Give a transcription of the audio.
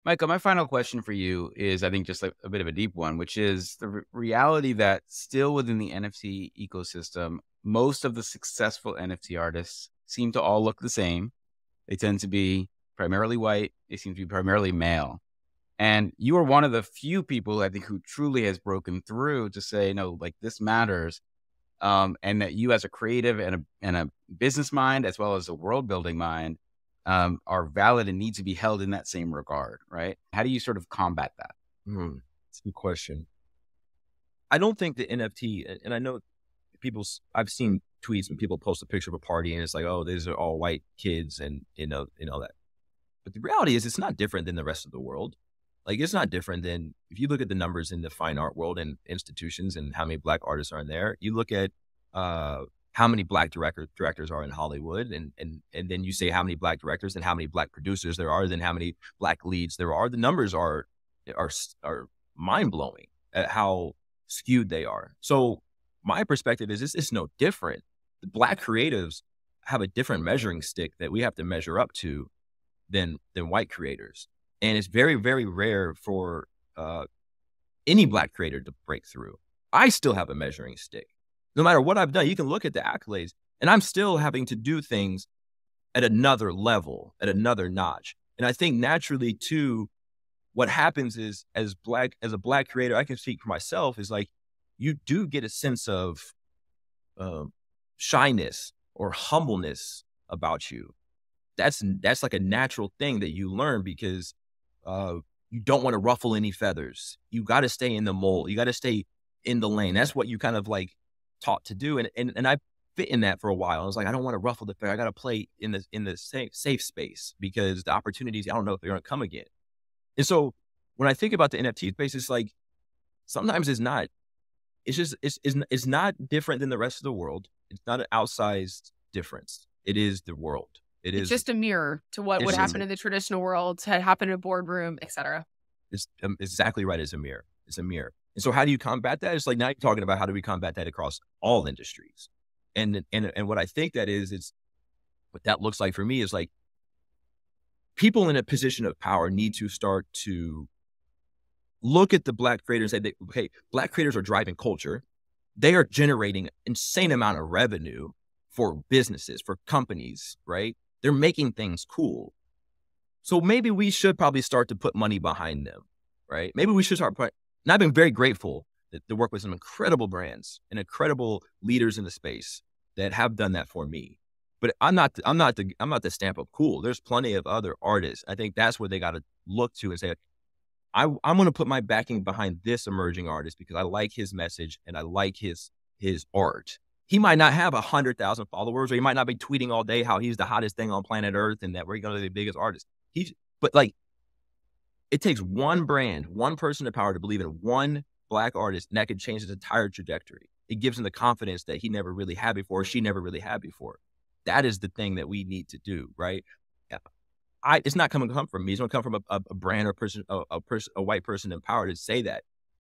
Micah, my final question for you is, I think, just like a bit of a deep one, which is the reality that still within the NFT ecosystem, most of the successful NFT artists seem to all look the same. They tend to be primarily white. They seem to be primarily male. And you are one of the few people, I think, who truly has broken through to say, no, like this matters. And that you, as a creative and a business mind, as well as a world building mind, are valid and need to be held in that same regard, right? How do you sort of combat that? It's a good question. I don't think the NFT, and I know I've seen tweets when people post a picture of a party and it's like, oh, these are all white kids and that. But the reality is it's not different than the rest of the world. Like it's not different than if you look at the numbers in the fine art world and institutions and how many black artists are in there. You look at how many black directors are in Hollywood, and then you say how many black directors and how many black producers there are, then how many black leads there are. The numbers are mind blowing at how skewed they are. So my perspective is it's no different. The black creatives have a different measuring stick that we have to measure up to than white creators. And it's very, very rare for any black creator to break through. I still have a measuring stick. No matter what I've done, you can look at the accolades, and I'm still having to do things at another level, at another notch. And I think naturally, too, what happens is as a black creator, I can speak for myself, is like you do get a sense of shyness or humbleness about you. That's like a natural thing that you learn because you don't want to ruffle any feathers. You got to stay in the mold. You got to stay in the lane. That's what you kind of like taught to do. And I fit in that for a while. I was like, I don't want to ruffle the feather. I got to play in the safe space because the opportunities, I don't know if they're going to come again. And so when I think about the NFT space, it's like sometimes it's not. It's just it's not different than the rest of the world. It's not an outsized difference. It is the world. It's just a mirror to what would happen in the traditional world, had happened in a boardroom, etc. It's exactly right. It's a mirror. It's a mirror. And so how do you combat that? It's like now you're talking about how do we combat that across all industries. And what I think that is what that looks like for me is like people in a position of power need to start to look at the black creators and say, okay, black creators are driving culture. They are generating insane amount of revenue for businesses, for companies, right? They're making things cool. So maybe we should probably start to put money behind them, right? Maybe we should start putting, and I've been very grateful to work with some incredible brands and incredible leaders in the space that have done that for me. But I'm not the stamp of cool. There's plenty of other artists. I think that's where they got to look to and say, I'm going to put my backing behind this emerging artist because I like his message and I like his art. He might not have 100,000 followers, or he might not be tweeting all day how he's the hottest thing on planet Earth and that we're going to be the biggest artist. But like, it takes one brand, one person in power to believe in one black artist, and that could change his entire trajectory. It gives him the confidence that he never really had before, she never really had before. That is the thing that we need to do, right? It's not coming from me. It's going to come from a brand or person, a white person in power to say that.